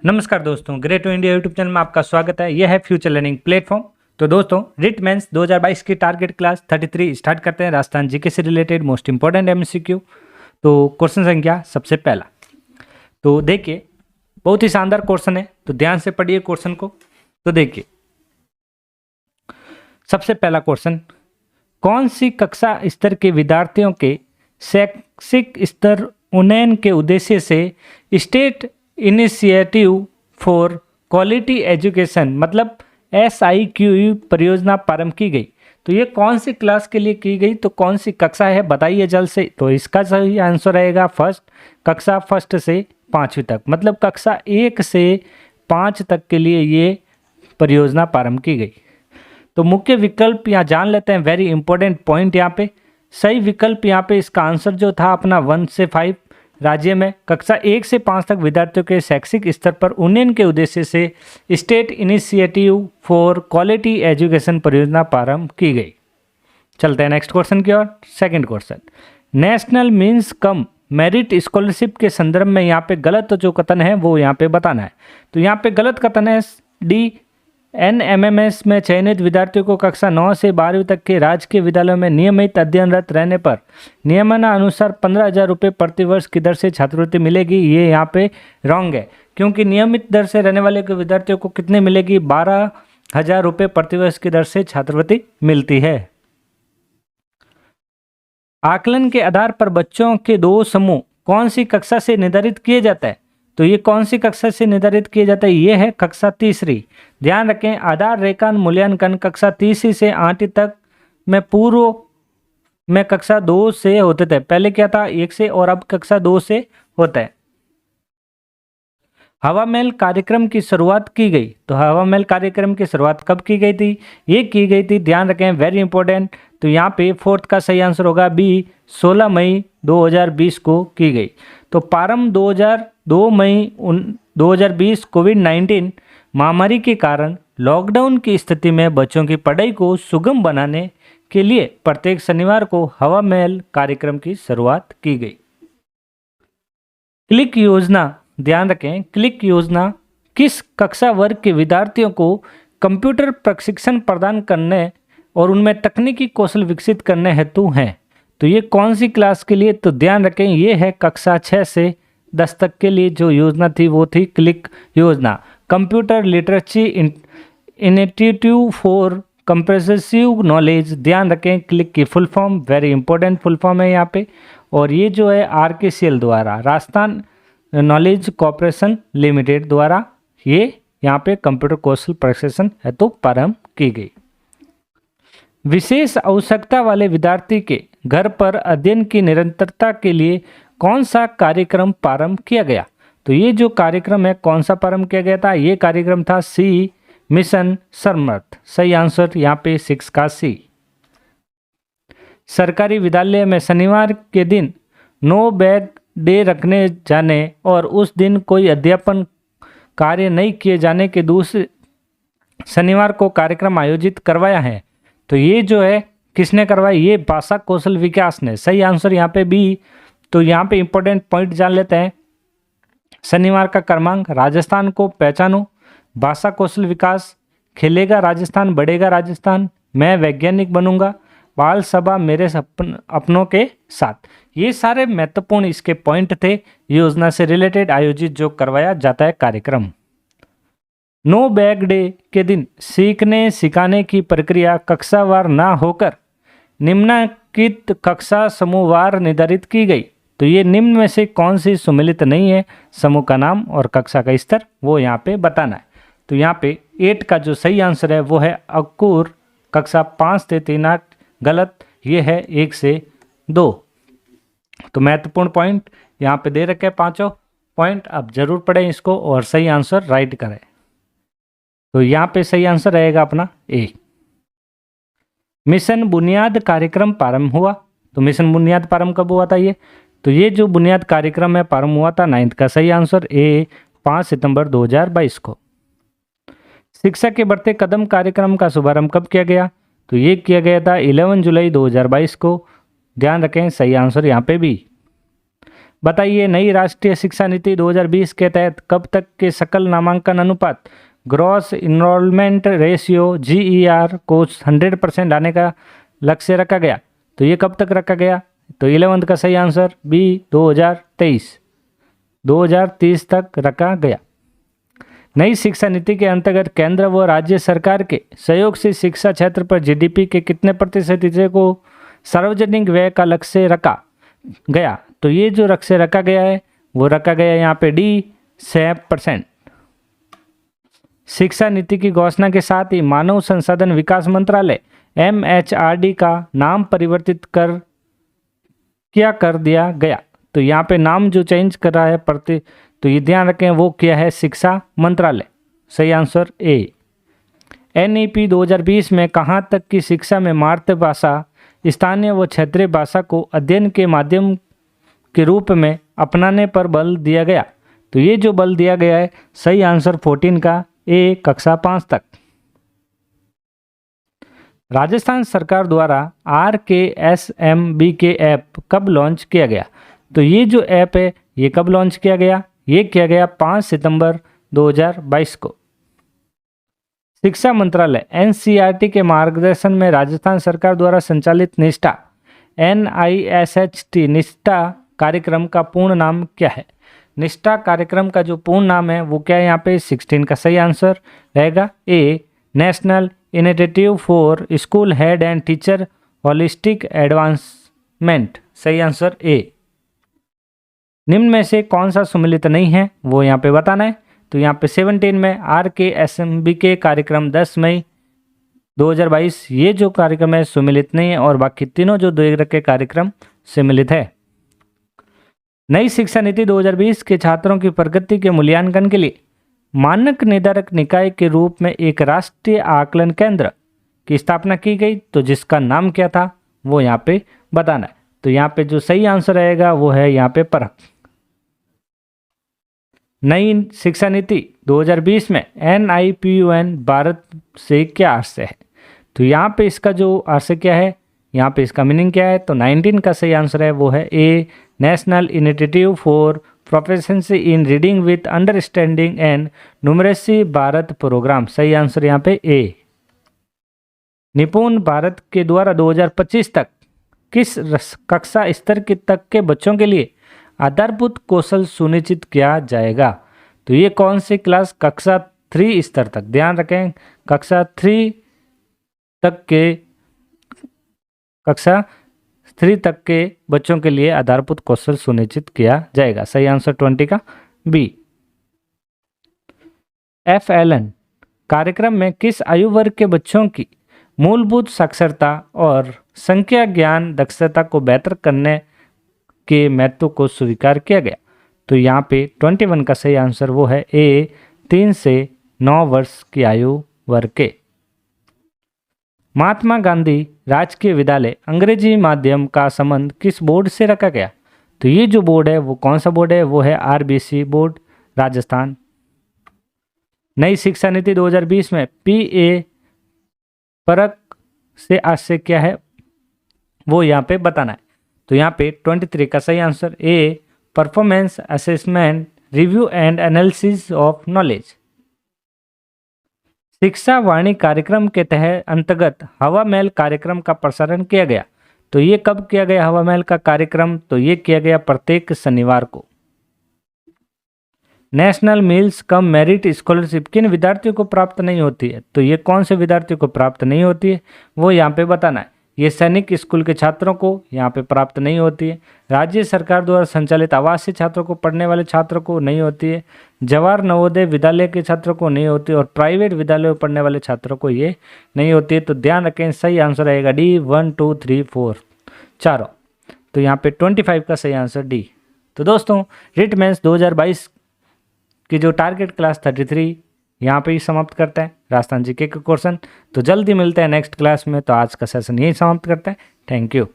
नमस्कार दोस्तों, great to India YouTube channel में आपका स्वागत है। यह है फ्यूचर लर्निंग प्लेटफॉर्म। तो दोस्तों, रिट मेंस 2022 की टारगेट क्लास 33 स्टार्ट करते हैं। राजस्थान जीके से रिलेटेड मोस्ट इंपॉर्टेंट एमसीक्यू। तो क्वेश्चन संख्या सबसे पहला, तो देखिए बहुत ही शानदार क्वेश्चन है, तो ध्यान से पढ़िए क्वेश्चन को। तो देखिए सबसे पहला क्वेश्चन, कौन सी कक्षा स्तर के विद्यार्थियों के शैक्षिक स्तर उन्नयन के उद्देश्य से state initiative for quality education मतलब SIQU परियोजना प्रारंभ की गई? तो ये कौन सी क्लास के लिए की गई, तो कौन सी कक्षा है बताइए जल्द से। तो इसका सही आंसर रहेगा फर्स्ट, कक्षा फर्स्ट से 5वीं तक, मतलब कक्षा 1 से 5 तक के लिए ये परियोजना प्रारंभ की गई। तो मुख्य विकल्प यहाँ जान लेते हैं, वेरी इंपॉर्टेंट पॉइंट यहाँ पे। सही विकल्प यहाँ पे इसका आंसर जो था अपना 1 से 5 राज्य में कक्षा 1 से 5 तक विद्यार्थियों के शैक्षिक स्तर पर उन्नयन के उद्देश्य से state initiative for quality education परियोजना प्रारंभ की गई। चलते हैं नेक्स्ट क्वेश्चन की ओर। Second question, national means cum merit scholarship के संदर्भ में यहाँ पे गलत जो कथन है वो यहाँ पे बताना है। तो यहाँ पे गलत कथन है डी, NMMS में चयनित विद्यार्थियों को कक्षा 9 से 12वीं तक के राजकीय विद्यालयों में नियमित अध्ययनरत रहने पर नियमानुसार 15,000 रुपये प्रति वर्ष की दर से छात्रवृत्ति मिलेगी। ये यहाँ पे रॉन्ग है, क्योंकि नियमित दर से रहने वाले के विद्यार्थियों को कितने मिलेगी? 12,000 रुपये प्रति वर्ष की दर से छात्रवृत्ति मिलती है। आकलन के आधार पर बच्चों के दो समूह कौन सी कक्षा से निर्धारित किए जाता है? तो ये कौन सी कक्षा से निर्धारित किया जाता है? ये है कक्षा तीसरी। ध्यान रखें, आधार रेखा मूल्यांकन कक्षा तीसरी से 8वीं तक में पूर्व में कक्षा 2 से होते थे। पहले क्या था? 1 से, और अब कक्षा 2 से होता है। हवा महल कार्यक्रम की शुरुआत की गई। तो हवा महल कार्यक्रम की शुरुआत कब की गई थी? ये की गई थी, ध्यान रखें, वेरी इंपॉर्टेंट। तो यहाँ पे फोर्थ का सही आंसर होगा बी, 16 मई 2020 को की गई। तो प्रारंभ 2 मई 2020 कोविड-19 महामारी के कारण लॉकडाउन की स्थिति में बच्चों की पढ़ाई को सुगम बनाने के लिए प्रत्येक शनिवार को हवा महल कार्यक्रम की शुरुआत की गई। क्लिक योजना, ध्यान रखें, क्लिक योजना किस कक्षा वर्ग के विद्यार्थियों को कंप्यूटर प्रशिक्षण प्रदान करने और उनमें तकनीकी कौशल विकसित करने हेतु है? तो ये कौन सी क्लास के लिए? तो ध्यान रखें, ये है कक्षा 6 से 10 तक के लिए जो योजना थी वो थी क्लिक योजना, computer literacy institute for comprehensive knowledge. ध्यान रखें, क्लिक की full form, very important full form है यहाँ पे। और ये जो है RKCL द्वारा, राजस्थान नॉलेज कॉर्पोरेशन लिमिटेड द्वारा ये यहाँ पे कंप्यूटर कौशल प्रशिक्षण हेतु प्रारंभ की गई। विशेष आवश्यकता वाले विद्यार्थी के घर पर अध्ययन की निरंतरता के लिए कौन सा कार्यक्रम प्रारंभ किया गया? तो ये जो कार्यक्रम है कौन सा प्रारंभ किया गया था? ये कार्यक्रम था सी, मिशन समर्थ। सही आंसर यहाँ पे 6 का सी। सरकारी विद्यालय में शनिवार के दिन नो बैग डे रखने जाने और उस दिन कोई अध्यापन कार्य नहीं किए जाने के दूसरे शनिवार को कार्यक्रम आयोजित करवाया है। तो ये जो है किसने करवाया? ये भाषा कौशल विकास ने। सही आंसर यहाँ पे बी। तो यहाँ पे इंपॉर्टेंट पॉइंट जान लेते हैं। शनिवार का क्रमांक, राजस्थान को पहचानो, भाषा कौशल विकास, खेलेगा राजस्थान, बढ़ेगा राजस्थान, मैं वैज्ञानिक बनूंगा, बाल सभा मेरे अपनों के साथ। ये सारे महत्वपूर्ण इसके पॉइंट थे योजना से रिलेटेड आयोजित जो करवाया जाता है कार्यक्रम। नो बैग डे के दिन सीखने सिखाने की प्रक्रिया कक्षावार ना होकर निम्नलिखित कक्षा समूहवार निर्धारित की गई। तो ये निम्न में से कौन सी सम्मिलित नहीं है? समूह का नाम और कक्षा का स्तर वो यहाँ पे बताना है। तो यहाँ पे 8 का जो सही आंसर है वो है अंकुर, कक्षा 5 से 3 8 गलत, ये है 1 से 2। तो महत्वपूर्ण पॉइंट यहाँ पे दे रखे 5 पॉइंट, अब जरूर पढ़ें इसको और सही आंसर राइट करें। तो यहाँ पे सही आंसर रहेगा अपना ए। मिशन बुनियाद कार्यक्रम प्रारंभ हुआ। तो मिशन बुनियाद प्रारंभ कब हुआ था? तो ये जो बुनियाद कार्यक्रम है प्रारंभ हुआ था 9th का सही आंसर ए, 5 सितंबर 2022 को। शिक्षा के बढ़ते कदम कार्यक्रम का शुभारंभ कब किया गया? तो ये किया गया था 11 जुलाई 2022 को। ध्यान रखें, सही आंसर यहाँ पे भी। बताइए नई राष्ट्रीय शिक्षा नीति 2020 के तहत कब तक के सकल नामांकन अनुपात ग्रॉस इनरोलमेंट रेशियो GER को 100% लाने का लक्ष्य रखा गया। तो ये कब तक रखा गया? तो 11th का सही आंसर बी 2030 तक रखा गया। नई शिक्षा नीति के अंतर्गत केंद्र व राज्य सरकार के सहयोग से शिक्षा क्षेत्र पर GDP के कितने प्रतिशत हिस्से को सार्वजनिक व्यय का लक्ष्य रखा गया? तो ये जो लक्ष्य रखा गया है वो रखा गया यहाँ पे D 6%। शिक्षा नीति की घोषणा के साथ ही मानव संसाधन विकास मंत्रालय MHRD का नाम परिवर्तित कर दिया गया। तो यहाँ पे नाम जो चेंज कर रहा है तो ये ध्यान रखें वो क्या है? शिक्षा मंत्रालय। सही आंसर A। NEP 2020 में कहाँ तक की शिक्षा में मातृभाषा स्थानीय व क्षेत्रीय भाषा को अध्ययन के माध्यम के रूप में अपनाने पर बल दिया गया? तो ये जो बल दिया गया है सही आंसर 14 का A कक्षा 5 तक। राजस्थान सरकार द्वारा RKSMBK ऐप कब लॉन्च किया गया? तो ये जो ऐप है ये कब लॉन्च किया गया? ये किया गया 5 सितंबर 2022 को। शिक्षा मंत्रालय NCERT के मार्गदर्शन में राजस्थान सरकार द्वारा संचालित निष्ठा NISHT निष्ठा कार्यक्रम का पूर्ण नाम क्या है? निष्ठा कार्यक्रम का जो पूर्ण नाम है वो क्या है? यहाँ पे 16 का सही आंसर रहेगा A national initiative for school head and teacher holistic advancement. सही आंसर A। निम्न में से कौन सा सुमेलित नहीं है वो यहाँ पे बताना है। तो यहाँ पे 17 में RKSMBK कार्यक्रम 10 मई 2022 ये जो कार्यक्रम है सुमेलित नहीं है और बाकी तीनों जो दो के कार्यक्रम सम्मिलित है। नई शिक्षा नीति 2020 के छात्रों की प्रगति के मूल्यांकन के लिए मानक निर्धारक निकाय के रूप में एक राष्ट्रीय आकलन केंद्र की स्थापना की गई। तो जिसका नाम क्या था वो यहाँ पे बताना है। तो यहाँ पे जो सही आंसर रहेगा वो है यहाँ पे परख। नई शिक्षा नीति 2020 में NIPUN भारत से क्या आशय है? तो यहाँ पे इसका जो आशय क्या है, यहाँ पे इसका मीनिंग क्या है? तो 19 का सही आंसर है वो है A national initiative for proficiency in reading with understanding and numeracy Bharat programme. सही आंसर यहाँ पे A। निपुण भारत के द्वारा 2025 तक किस कक्षा स्तर तक के बच्चों के लिए आधारभूत कौशल सुनिश्चित किया जाएगा? तो ये कौन सी क्लास? कक्षा 3 स्तर तक। ध्यान रखें कक्षा 3 तक के बच्चों के लिए आधारभूत कौशल सुनिश्चित किया जाएगा। सही आंसर 20 का B। FLN कार्यक्रम में किस आयु वर्ग के बच्चों की मूलभूत साक्षरता और संख्या ज्ञान दक्षता को बेहतर करने के महत्व को स्वीकार किया गया? तो यहाँ पे 21 का सही आंसर वो है A 3 से 9 वर्ष की आयु वर्ग के। महात्मा गांधी राजकीय विद्यालय अंग्रेजी माध्यम का संबंध किस बोर्ड से रखा गया? तो ये जो बोर्ड है वो कौन सा बोर्ड है? वो है RBC बोर्ड राजस्थान। नई शिक्षा नीति 2020 में PA परख से आशय क्या है वो यहाँ पे बताना है। तो यहाँ पे 23 का सही answer A performance assessment review and analysis of knowledge. शिक्षा वाणी कार्यक्रम के तहत अंतर्गत हवा महल कार्यक्रम का प्रसारण किया गया। तो ये कब किया गया हवा महल का कार्यक्रम? तो ये किया गया प्रत्येक शनिवार को। नेशनल मील्स कम मेरिट स्कॉलरशिप किन विद्यार्थियों को प्राप्त नहीं होती है? तो ये कौन से विद्यार्थियों को प्राप्त नहीं होती है वो यहाँ पे बताना है। ये सैनिक स्कूल के छात्रों को यहाँ पे प्राप्त नहीं होती है। राज्य सरकार द्वारा संचालित आवासीय छात्रों को पढ़ने वाले छात्रों को नहीं होती है। जवाहर नवोदय विद्यालय के छात्रों को नहीं होती और प्राइवेट विद्यालयों में पढ़ने वाले छात्रों को ये नहीं होती है। तो ध्यान रखें सही आंसर रहेगा D 1 2 3 4 चारों। तो यहाँ पे 25 का सही आंसर D। तो दोस्तों रिट मेंस 2022 की जो टारगेट क्लास 33 यहाँ पे ही समाप्त करता है राजस्थान जीके के क्वेश्चन। तो जल्दी मिलते हैं नेक्स्ट क्लास में। तो आज का सेशन यही समाप्त करते हैं। Thank you.